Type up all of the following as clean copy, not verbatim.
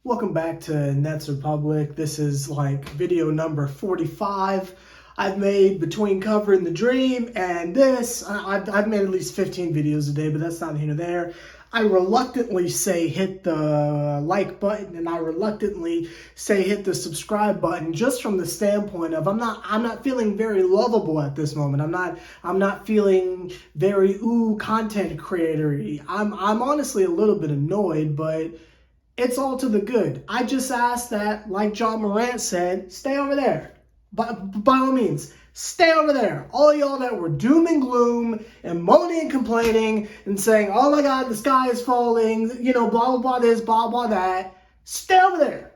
Welcome back to Nets Republic. This is like video number 45 I've made between covering the dream and this. I've made at least 15 videos a day, but that's not here nor there. I reluctantly say hit the like button and I reluctantly say hit the subscribe button just from the standpoint of I'm not feeling very lovable at this moment. I'm not feeling very content creator-y. I'm honestly a little bit annoyed, but it's all to the good. I just ask that, like John Morant said, stay over there. By all means, stay over there. All y'all that were doom and gloom and moaning and complaining and saying, oh my God, the sky is falling, you know, blah, blah, blah this, blah, blah that. Stay over there.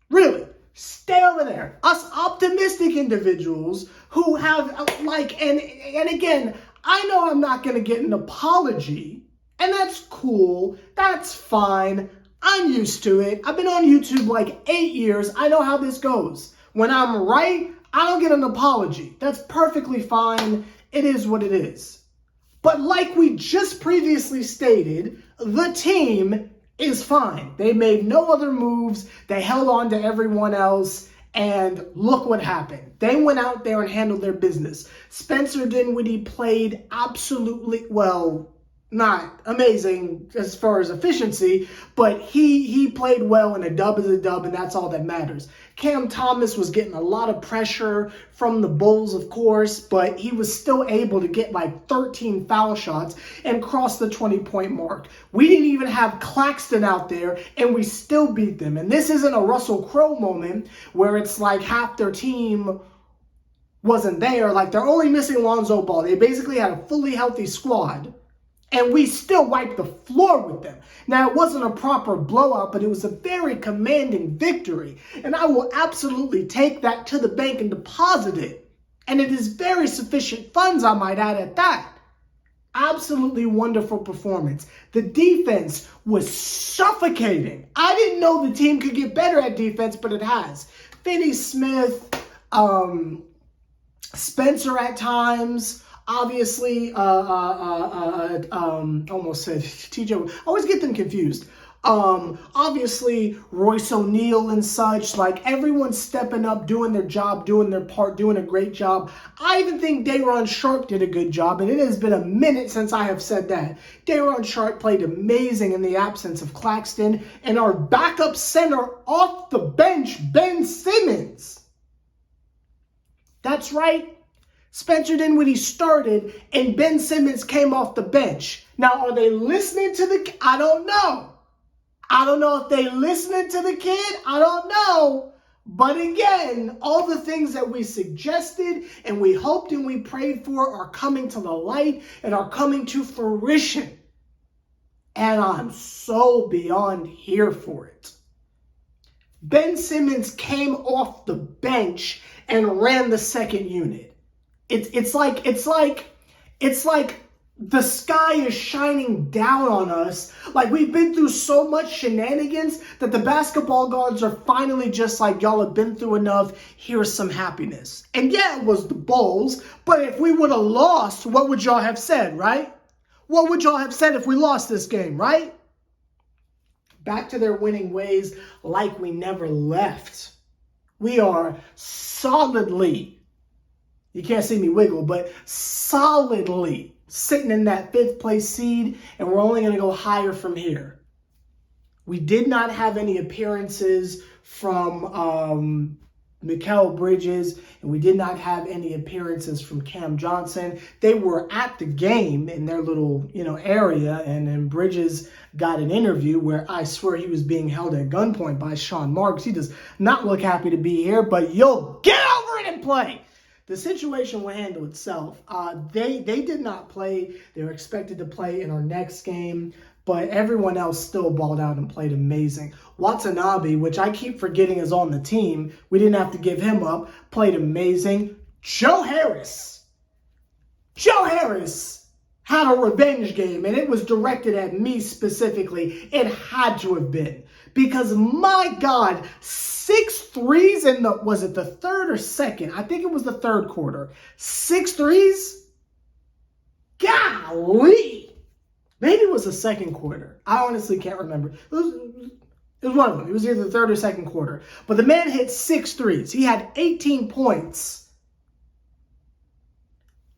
Really, stay over there. Us optimistic individuals who have, and again, I know I'm not going to get an apology, and that's cool. That's fine. I'm used to it. I've been on YouTube like 8 years. I know how this goes. When I'm right, I don't get an apology. That's perfectly fine. It is what it is. But like we just previously stated, the team is fine. They made no other moves. They held on to everyone else. And look what happened. They went out there and handled their business. Spencer Dinwiddie played absolutely well. Not amazing as far as efficiency, but he played well, and a dub is a dub, and that's all that matters. Cam Thomas was getting a lot of pressure from the Bulls, of course, but he was still able to get like 13 foul shots and cross the 20-point mark. We didn't even have Claxton out there, and we still beat them. And this isn't a Russell Crowe moment where it's like half their team wasn't there. Like, they're only missing Lonzo Ball. They basically had a fully healthy squad. And we still wiped the floor with them. Now, it wasn't a proper blowout, but it was a very commanding victory. And I will absolutely take that to the bank and deposit it. And it is very sufficient funds, I might add, at that. Absolutely wonderful performance. The defense was suffocating. I didn't know the team could get better at defense, but it has. Finney Smith, Spencer at times. Obviously, almost said TJ. I always get them confused. Obviously, Royce O'Neal and such, like everyone's stepping up, doing their job, doing their part, doing a great job. I even think Day'Ron Sharpe did a good job, and it has been a minute since I have said that. Day'Ron Sharpe played amazing in the absence of Claxton, and our backup center off the bench, Ben Simmons. That's right. Spencer Dinwiddie started and Ben Simmons came off the bench. Now, are they listening to the kid? I don't know. I don't know if they listening to the kid. I don't know. But again, all the things that we suggested and we hoped and we prayed for are coming to the light and are coming to fruition. And I'm so beyond here for it. Ben Simmons came off the bench and ran the second unit. It's like the sky is shining down on us. Like, we've been through so much shenanigans that the basketball gods are finally just like, y'all have been through enough. Here's some happiness. And yeah, it was the Bulls, but if we would have lost, what would y'all have said, right? What would y'all have said if we lost this game, right? Back to their winning ways like we never left. We are solidly, you can't see me wiggle, but solidly sitting in that 5th place seed, and we're only going to go higher from here. We did not have any appearances from Mikal Bridges, and we did not have any appearances from Cam Johnson. They were at the game in their little, area, and then Bridges got an interview where I swear he was being held at gunpoint by Sean Marks. He does not look happy to be here, but you'll get over it and play. The situation will handle itself. They did not play. They were expected to play in our next game, but everyone else still balled out and played amazing. Watanabe, which I keep forgetting is on the team, we didn't have to give him up, played amazing. Joe Harris had a revenge game, and it was directed at me specifically. It had to have been. Because, my God, 6 threes in the, was it the third or second? I think it was the third quarter. 6 threes? Golly. Maybe it was the second quarter. I honestly can't remember. It was one of them. It was either the third or second quarter. But the man hit 6 threes. He had 18 points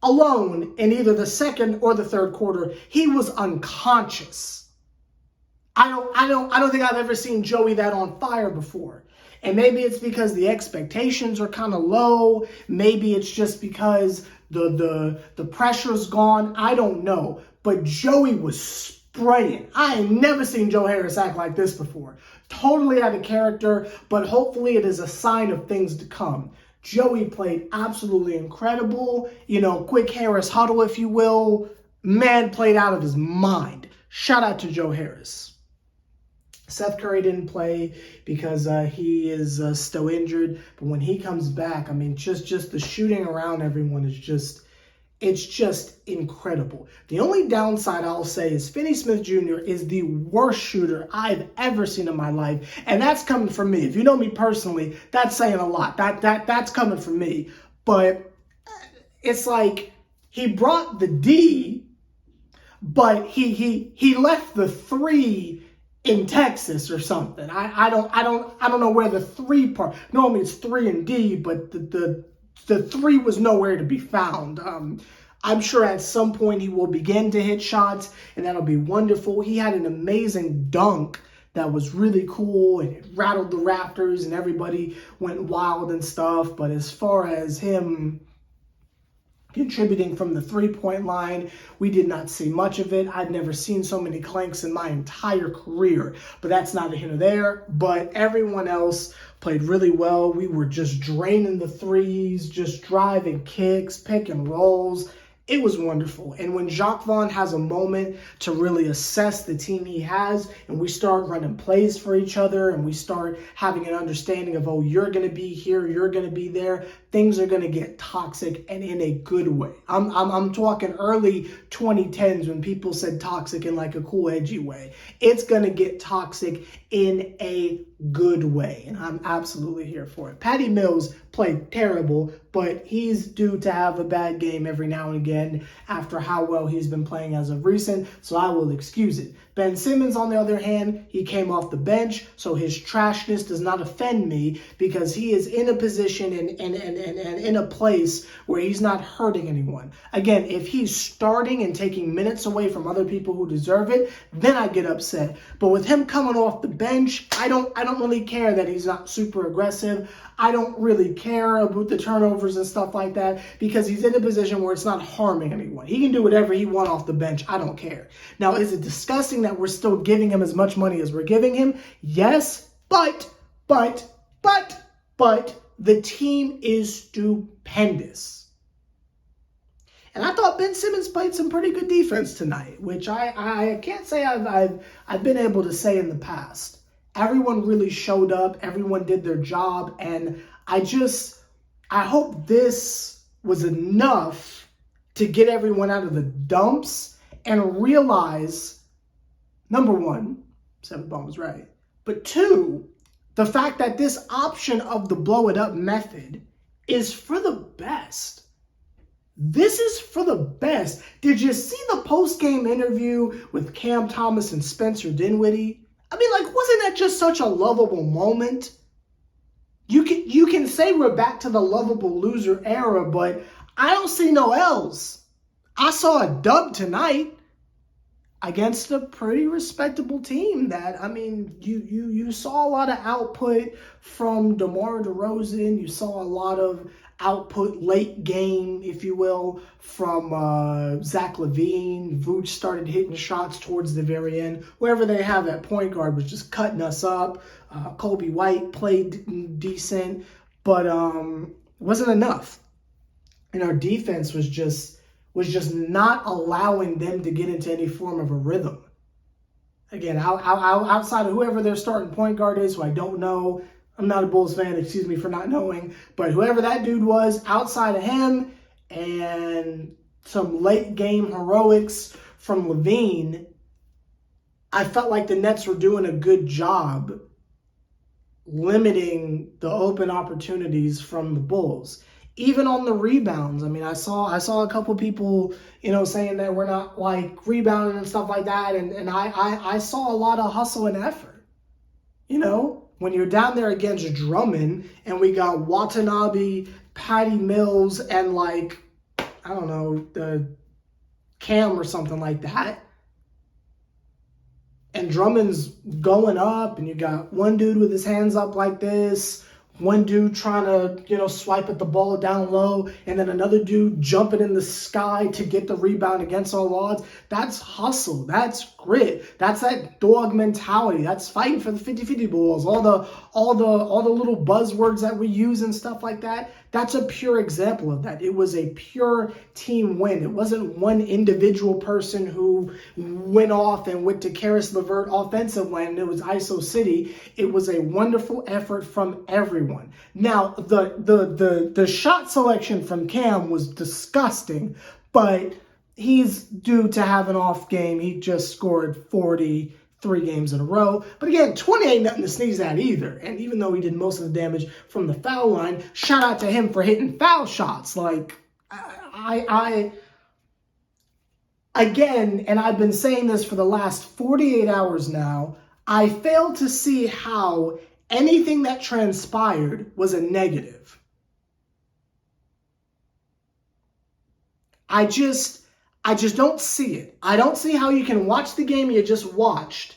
alone in either the second or the third quarter. He was unconscious. I don't think I've ever seen Joey that on fire before. And maybe it's because the expectations are kind of low. Maybe it's just because the pressure's gone. I don't know. But Joey was spraying. I ain't never seen Joe Harris act like this before. Totally out of character, but hopefully it is a sign of things to come. Joey played absolutely incredible. You know, quick Harris huddle, if you will. Man played out of his mind. Shout out to Joe Harris. Seth Curry didn't play because he is still injured. But when he comes back, I mean, just the shooting around everyone is just, it's just incredible. The only downside I'll say is Finney Smith Jr. is the worst shooter I've ever seen in my life. And that's coming from me. If you know me personally, that's saying a lot. That's coming from me. But it's like he brought the D, but he left the 3 in Texas or something. I don't know where the 3 part. Normally it's 3 and D, but the 3 was nowhere to be found. I'm sure at some point he will begin to hit shots, and that'll be wonderful. He had an amazing dunk that was really cool, and it rattled the rafters, and everybody went wild and stuff. But as far as him contributing from the 3-point line, we did not see much of it. I've never seen so many clanks in my entire career, but that's neither here nor there. But everyone else played really well. We were just draining the threes, just driving kicks, pick and rolls. It was wonderful. And when Jacques Vaughn has a moment to really assess the team he has, and we start running plays for each other, and we start having an understanding of, oh, you're going to be here, you're going to be there, things are going to get toxic, and in a good way. I'm talking early 2010s when people said toxic in like a cool, edgy way. It's going to get toxic in a good way, and I'm absolutely here for it. Patty Mills played terrible, but he's due to have a bad game every now and again after how well he's been playing as of recent, so I will excuse it. Ben Simmons, on the other hand, he came off the bench, so his trashness does not offend me because he is in a position and in a place where he's not hurting anyone. Again, if he's starting and taking minutes away from other people who deserve it, then I get upset. But with him coming off the bench, I don't really care that he's not super aggressive. I don't really care about the turnovers and stuff like that because he's in a position where it's not harming anyone. He can do whatever he wants off the bench. I don't care. Now, is it disgusting that we're still giving him as much money as we're giving him? Yes, but the team is stupendous. And I thought Ben Simmons played some pretty good defense tonight, which I can't say I've been able to say in the past. Everyone really showed up. Everyone did their job. And I hope this was enough to get everyone out of the dumps and realize, number one, Seven Ball was right. But 2, the fact that this option of the blow it up method is for the best. This is for the best. Did you see the post-game interview with Cam Thomas and Spencer Dinwiddie? I mean, like, wasn't that just such a lovable moment? You can say we're back to the lovable loser era, but I don't see no L's. I saw a dub tonight against a pretty respectable team that, I mean, you saw a lot of output from DeMar DeRozan. You saw a lot of output late game, if you will, from Zach LaVine. Vooch started hitting shots towards the very end. Whoever they have at point guard was just cutting us up. Kobe White played decent, but wasn't enough. And our defense was just not allowing them to get into any form of a rhythm. Again, outside of whoever their starting point guard is, who I don't know. I'm not a Bulls fan, excuse me for not knowing. But whoever that dude was, outside of him and some late game heroics from LaVine, I felt like the Nets were doing a good job limiting the open opportunities from the Bulls. Even on the rebounds, I mean, I saw a couple people, saying that we're not like rebounding and stuff like that, and I saw a lot of hustle and effort. You know, when you're down there against Drummond and we got Watanabe, Patty Mills, and like, I don't know, the Cam or something like that. And Drummond's going up and you got one dude with his hands up like this, one dude trying to, swipe at the ball down low, and then another dude jumping in the sky to get the rebound against all odds. That's hustle. That's grit. That's that dog mentality. That's fighting for the 50-50 balls. All the little buzzwords that we use and stuff like that. That's a pure example of that. It was a pure team win. It wasn't one individual person who went off and went to Karis LeVert offensive land. It was ISO City. It was a wonderful effort from everyone. Now, the shot selection from Cam was disgusting, but he's due to have an off game. He just scored 43 games in a row. But again, 20 ain't nothing to sneeze at either. And even though he did most of the damage from the foul line, shout out to him for hitting foul shots. Like, again, and I've been saying this for the last 48 hours now, I fail to see how anything that transpired was a negative. I just don't see it. I don't see how you can watch the game you just watched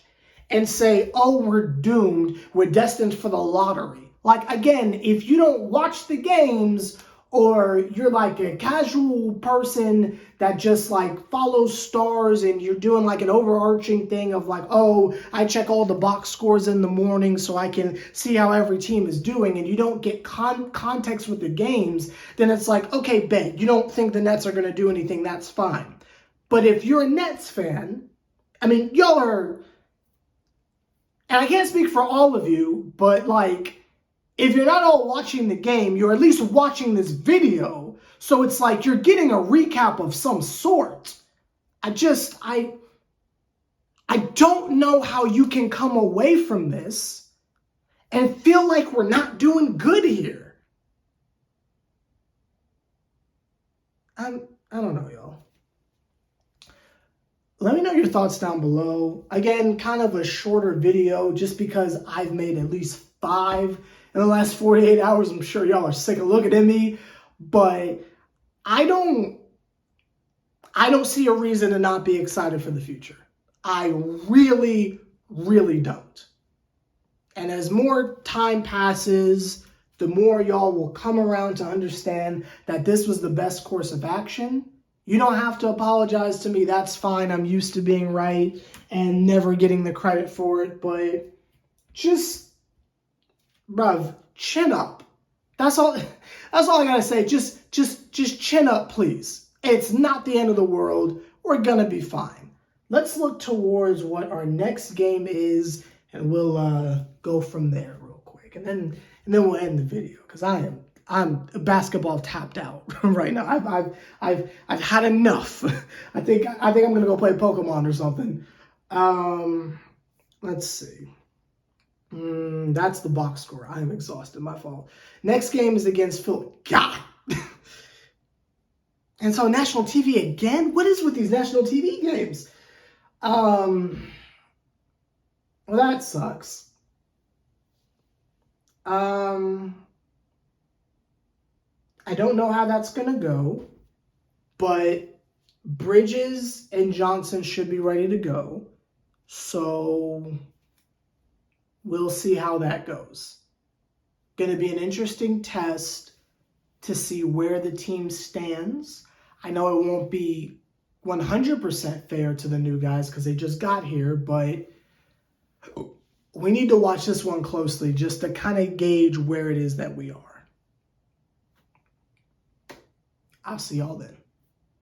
and say, oh, we're doomed, we're destined for the lottery. Like, again, if you don't watch the games, or you're like a casual person that just like follows stars and you're doing like an overarching thing of like, oh, I check all the box scores in the morning so I can see how every team is doing, and you don't get context with the games, then it's like, okay, bet, you don't think the Nets are going to do anything, that's fine. But if you're a Nets fan, I mean, y'all are, and I can't speak for all of you, but like, if you're not all watching the game, you're at least watching this video. So it's like you're getting a recap of some sort. I don't know how you can come away from this and feel like we're not doing good here. I don't know, y'all. Let me know your thoughts down below. Again, kind of a shorter video just because I've made at least 5 in the last 48 hours. I'm sure y'all are sick of looking at me, but I don't see a reason to not be excited for the future. I really, really don't. And as more time passes, the more y'all will come around to understand that this was the best course of action. You don't have to apologize to me. That's fine. I'm used to being right and never getting the credit for it, but just, bruv, chin up. That's all I gotta say. Just chin up, please. It's not the end of the world. We're gonna be fine. Let's look towards what our next game is, and we'll go from there real quick, and then we'll end the video because I'm basketball tapped out right now. I've had enough. I think I'm gonna go play Pokemon or something. Let's see. That's the box score. I am exhausted. My fault. Next game is against Philly. God. And so national TV again? What is with these national TV games? Well, that sucks. I don't know how that's going to go, but Bridges and Johnson should be ready to go. So we'll see how that goes. Going to be an interesting test to see where the team stands. I know it won't be 100% fair to the new guys because they just got here, but we need to watch this one closely just to kind of gauge where it is that we are. I'll see y'all then.